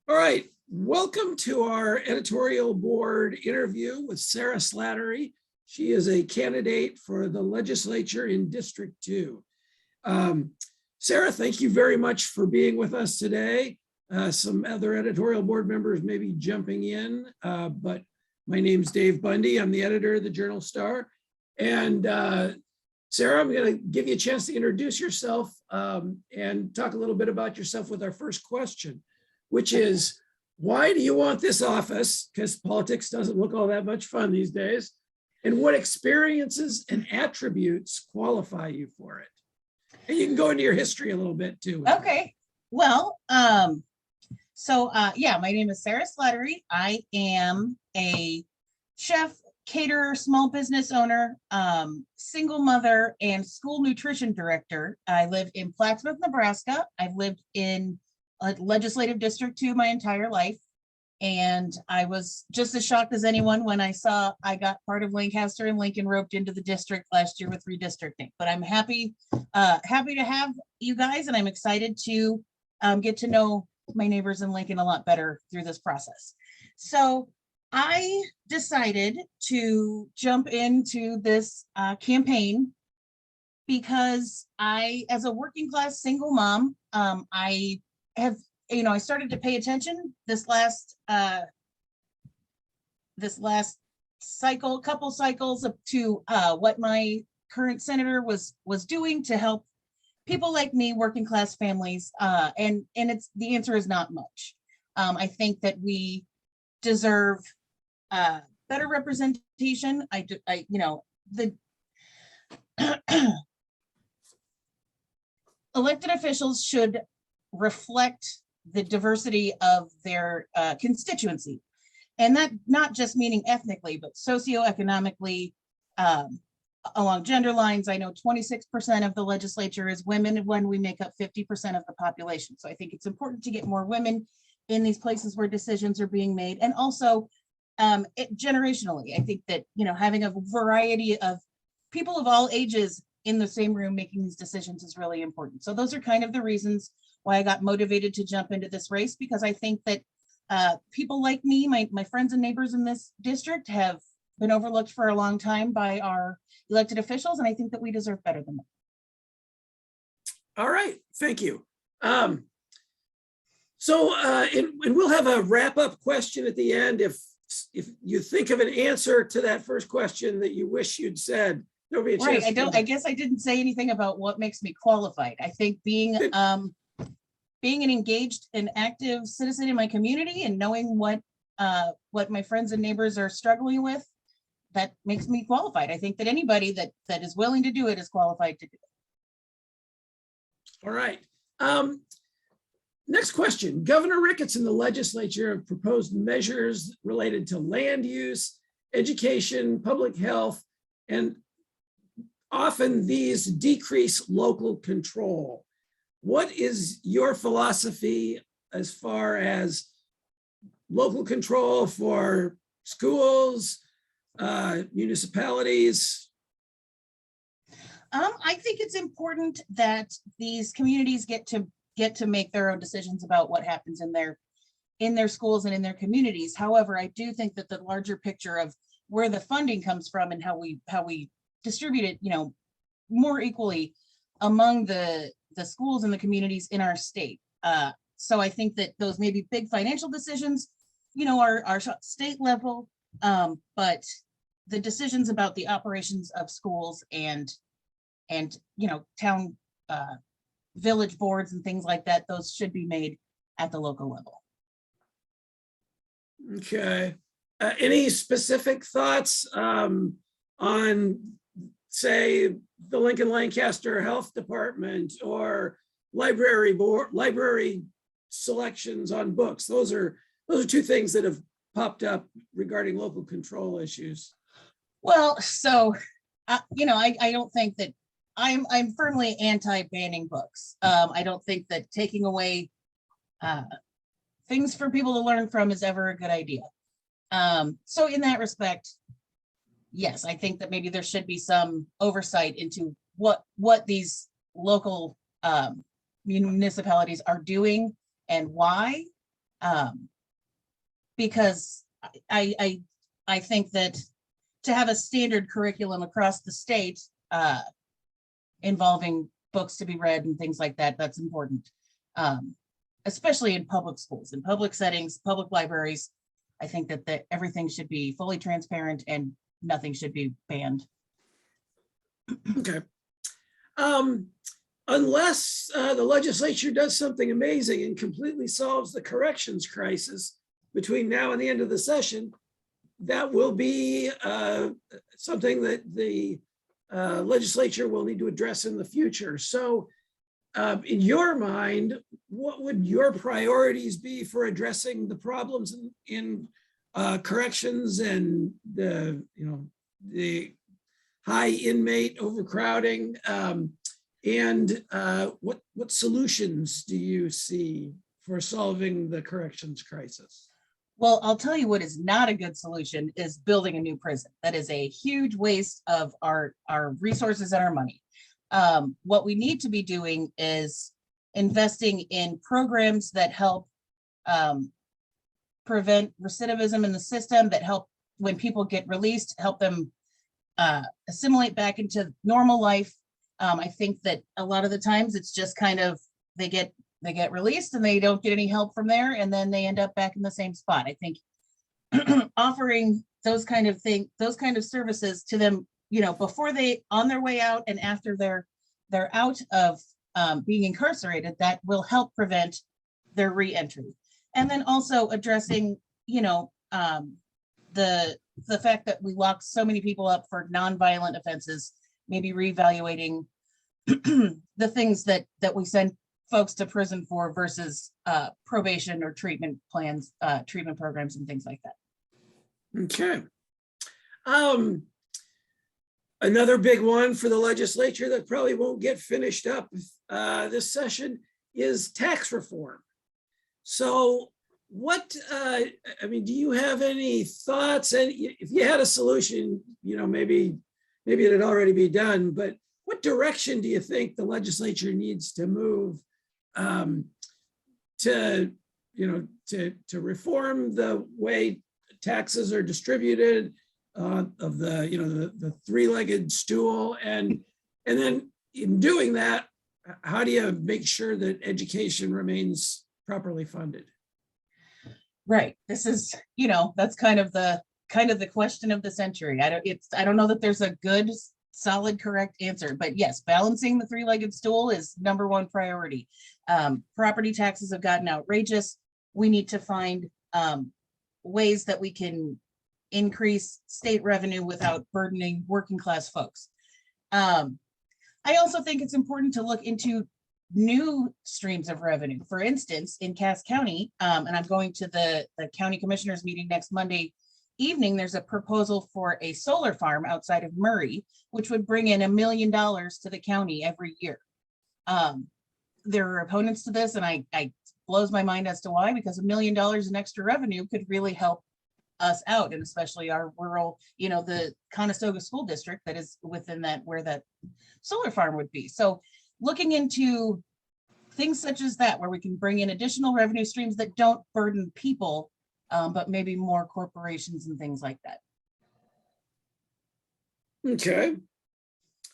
All right, welcome to our editorial board interview with Sarah Slattery. She is a candidate for the legislature in District 2. Sarah, thank you very much for being with us today. Some other editorial board members may be jumping in, but my name's Dave Bundy. I'm the editor of the Journal Star. And Sarah, I'm going to give you a chance to introduce yourself and talk a little bit about yourself with our first question, which is, why do you want this office? Because politics doesn't look all that much fun these days. And what experiences and attributes qualify you for it? And you can go into your history a little bit too. Okay. Well, yeah, my name is Sarah Slattery. I am a chef, caterer, small business owner, single mother, and school nutrition director. I live in Plattsmouth, Nebraska. I've lived in legislative district 2 my entire life, and I was just as shocked as anyone when I saw I got part of Lancaster and Lincoln roped into the district last year with redistricting. But I'm happy to have you guys, and I'm excited to get to know my neighbors in Lincoln a lot better through this process. So I decided to jump into this campaign because as a working class single mom, I started to pay attention this last couple cycles up to what my current senator was doing to help people like me, working class families, and the answer is not much. I think that we deserve better representation. The elected officials should reflect the diversity of their constituency, and that not just meaning ethnically, but socioeconomically, along gender lines. I know 26% of the legislature is women when we make up 50% of the population. So I think it's important to get more women in these places where decisions are being made, and also generationally. I think that having a variety of people of all ages in the same room making these decisions is really important. So those are kind of the reasons why I got motivated to jump into this race, because I think that people like me, my friends and neighbors in this district, have been overlooked for a long time by our elected officials, and I think that we deserve better than that. All right, thank you. And we'll have a wrap-up question at the end. If you think of an answer to that first question that you wish you'd said, there'll be a chance. Right. I guess I didn't say anything about what makes me qualified. I think being an engaged and active citizen in my community and knowing what my friends and neighbors are struggling with, that makes me qualified. I think that anybody that is willing to do it is qualified to do it. All right. Next question. Governor Ricketts and the legislature have proposed measures related to land use, education, public health, and often these decrease local control. What is your philosophy as far as local control for schools, municipalities? I think it's important that these communities get to make their own decisions about what happens in their schools and in their communities. However, I do think that the larger picture of where the funding comes from and how we distribute it, more equally among the schools and the communities in our state. So I think that those may be big financial decisions, are state level, but the decisions about the operations of schools and town village boards and things like that, those should be made at the local level. Okay. Any specific thoughts on, say, the Lincoln Lancaster Health Department or library selections on books? Those are two things that have popped up regarding local control issues. Well, so I don't think that I'm firmly anti-banning books. I don't think that taking away things for people to learn from is ever a good idea. So in that respect, yes, I think that maybe there should be some oversight into what these local municipalities are doing and why. Because I think that to have a standard curriculum across the state involving books to be read and things like that, that's important. Especially in public schools, in public settings, public libraries. I think that everything should be fully transparent and nothing should be banned. Okay. Unless the legislature does something amazing and completely solves the corrections crisis between now and the end of the session, that will be something that the legislature will need to address in the future. So in your mind, what would your priorities be for addressing the problems in corrections and the high inmate overcrowding? And what solutions do you see for solving the corrections crisis? Well, I'll tell you what is not a good solution is building a new prison. That is a huge waste of our resources and our money. What we need to be doing is investing in programs that help prevent recidivism in the system, that help when people get released, help them assimilate back into normal life. I think that a lot of the times it's just kind of they get released and they don't get any help from there, and then they end up back in the same spot. I think offering those kind of services to them, before they on their way out and after they're out of being incarcerated, that will help prevent their reentry. And then also addressing, the fact that we lock so many people up for nonviolent offenses, maybe reevaluating the things that we send folks to prison for versus probation or treatment plans, treatment programs and things like that. Okay. Another big one for the legislature that probably won't get finished up this session is tax reform. So what, do you have any thoughts? And if you had a solution, maybe it'd already be done, but what direction do you think the legislature needs to move to reform the way taxes are distributed, of the three-legged stool, and then in doing that, how do you make sure that education remains properly funded? Right. This is, that's kind of the question of the century. I don't know that there's a good, solid, correct answer, but yes, balancing the three-legged stool is number one priority. Property taxes have gotten outrageous. We need to find ways that we can increase state revenue without burdening working class folks. I also think it's important to look into new streams of revenue. For instance, in Cass County, and I'm going to the county commissioners meeting next Monday evening, there's a proposal for a solar farm outside of Murray, which would bring in $1 million to the county every year. There are opponents to this, and I blows my mind as to why, because $1 million in extra revenue could really help us out, and especially our rural, the Conestoga School District that is within that, where that solar farm would be. So looking into things such as that, where we can bring in additional revenue streams that don't burden people, but maybe more corporations and things like that. Okay.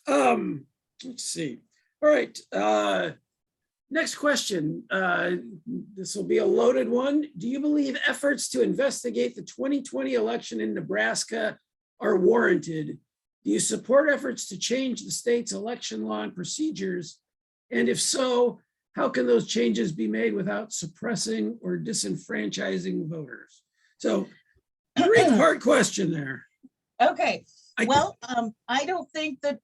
Let's see. All right. Next question. This will be a loaded one. Do you believe efforts to investigate the 2020 election in Nebraska are warranted? Do you support efforts to change the state's election law and procedures? And if so, how can those changes be made without suppressing or disenfranchising voters? So, three-part question there. Okay. Well, I don't think that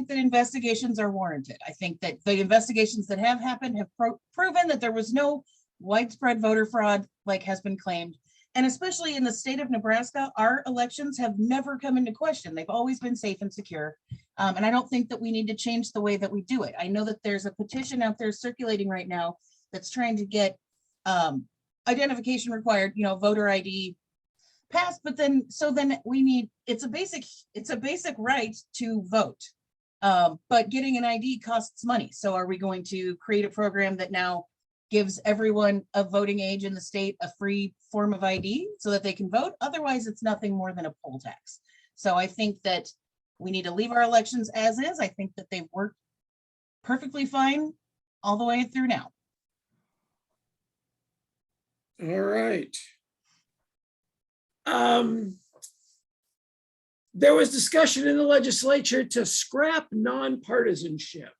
investigations are warranted. I think that the investigations that have happened have proven that there was no widespread voter fraud like has been claimed. And especially in the state of Nebraska, our elections have never come into question. They've always been safe and secure. And I don't think that we need to change the way that we do it. I know that there's a petition out there circulating right now that's trying to get identification required, voter ID passed, but then we need, it's a basic right to vote. But getting an ID costs money. So are we going to create a program that now gives everyone of voting age in the state a free form of ID so that they can vote. Otherwise, it's nothing more than a poll tax. So I think that we need to leave our elections as is. I think that they've worked perfectly fine all the way through now. All right. There was discussion in the legislature to scrap nonpartisanship.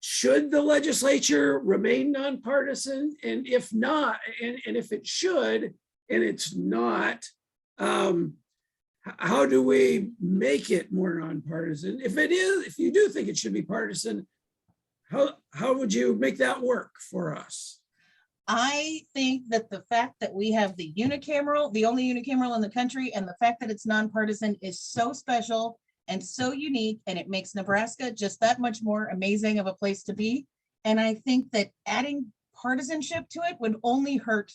Should the legislature remain nonpartisan? And if not, and if it should, and it's not, how do we make it more nonpartisan? If it is, if you do think it should be partisan, how would you make that work for us? I think that the fact that we have the unicameral, the only unicameral in the country, and the fact that it's nonpartisan is so special and so unique, and it makes Nebraska just that much more amazing of a place to be. And I think that adding partisanship to it would only hurt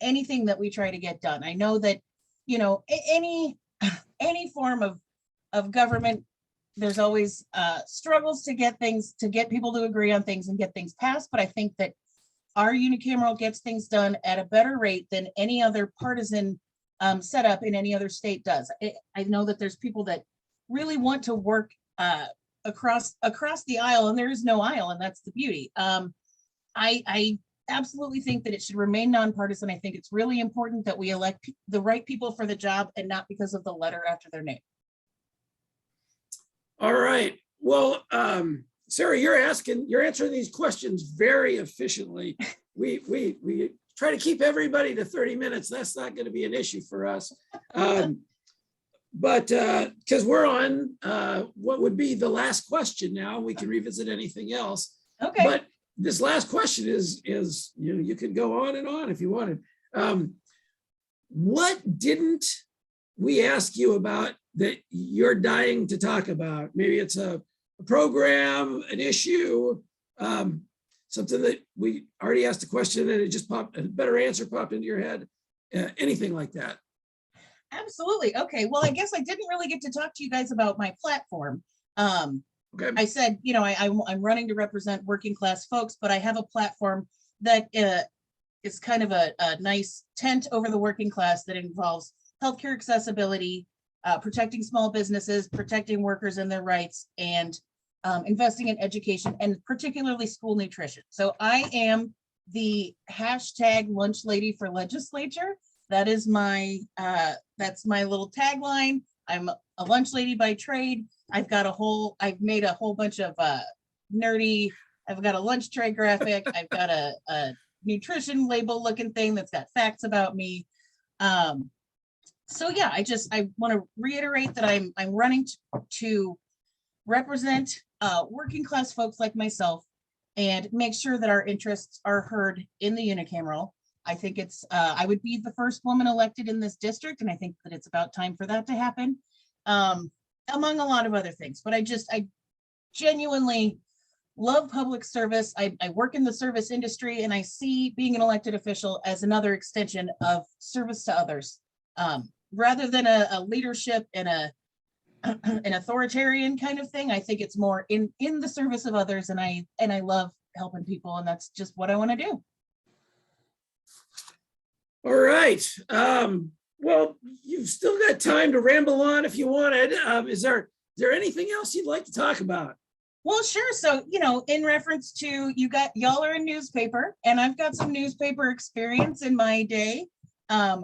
anything that we try to get done. I know that, you know, any form of government, there's always struggles to get things, to get people to agree on things and get things passed. But I think that our unicameral gets things done at a better rate than any other partisan setup in any other state does. I know that there's people that really want to work across the aisle, and there is no aisle, and that's the beauty. I absolutely think that it should remain nonpartisan. I think it's really important that we elect the right people for the job and not because of the letter after their name. All right. Well, Sarah, you're answering these questions very efficiently. We try to keep everybody to 30 minutes. That's not going to be an issue for us. But because we're on what would be the last question now, we can revisit anything else. Okay. But this last question is you know, you could go on and on if you wanted. What didn't we ask you about that you're dying to talk about? Maybe it's a program, an issue, something that we already asked a question and it just popped, a better answer popped into your head, anything like that. Absolutely. Okay. Well, I guess I didn't really get to talk to you guys about my platform. Okay. I said, you know, I'm running to represent working class folks, but I have a platform that is kind of a nice tent over the working class that involves healthcare accessibility, protecting small businesses, protecting workers and their rights, and investing in education, and particularly school nutrition. So I am the hashtag lunch lady for legislature. That is my that's my little tagline. I'm a lunch lady by trade. I've made a whole bunch of nerdy, I've got a lunch tray graphic. I've got a nutrition label looking thing that's got facts about me. So yeah, I want to reiterate that I'm running to represent working class folks like myself and make sure that our interests are heard in the unicameral. I think it's I would be the first woman elected in this district, and I think that it's about time for that to happen, among a lot of other things. But I genuinely love public service. I work in the service industry, and I see being an elected official as another extension of service to others, rather than a leadership and an authoritarian kind of thing. I think it's more in the service of others, and I love helping people, and that's just what I want to do. All right. Well, you've still got time to ramble on if you wanted. Is there anything else you'd like to talk about? Well, sure. So, you know, in reference to y'all are in newspaper, and I've got some newspaper experience in my day.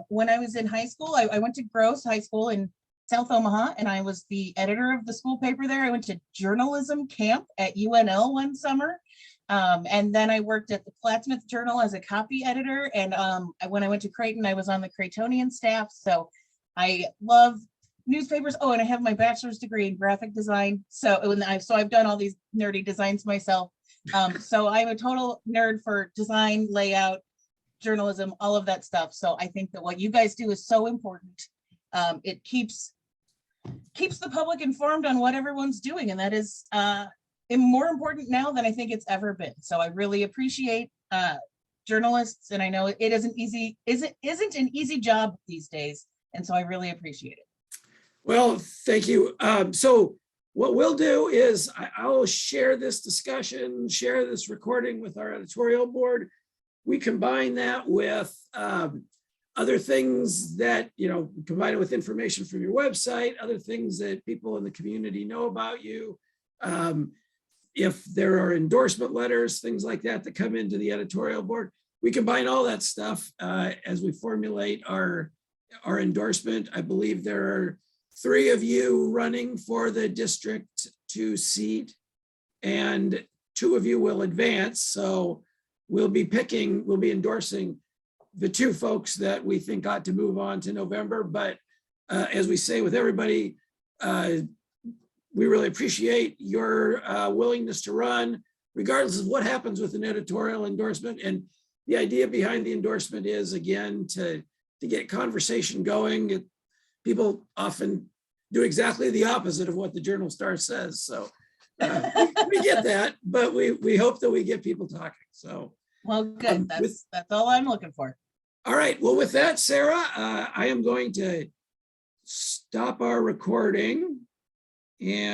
When I was in high school, I went to Gross High School in South Omaha, and I was the editor of the school paper there. I went to journalism camp at UNL one summer. And then I worked at the Plattsmouth Journal as a copy editor. And when I went to Creighton, I was on the Creightonian staff. So I love newspapers. Oh, and I have my bachelor's degree in graphic design. So I've done all these nerdy designs myself. So I'm a total nerd for design, layout, journalism, all of that stuff. So I think that what you guys do is so important. It keeps the public informed on what everyone's doing, and that is more important now than I think it's ever been. So I really appreciate journalists, and I know it isn't an easy job these days, and so I really appreciate it. Well, thank you. So what we'll do is I'll share this discussion, share this recording with our editorial board. We combine that with other things that, combine it with information from your website, other things that people in the community know about you. If there are endorsement letters, things like that that come into the editorial board, we combine all that stuff as we formulate our endorsement. I believe there are 3 of you running for the District 2 seat, and 2 of you will advance. So we'll be endorsing the 2 folks that we think ought to move on to November. But as we say with everybody, we really appreciate your willingness to run, regardless of what happens with an editorial endorsement. And the idea behind the endorsement is, again, to get conversation going. People often do exactly the opposite of what the Journal Star says. So we get that, but we hope that we get people talking. So, well, good. That's all I'm looking for. All right. Well, with that, Sarah, I am going to stop our recording. And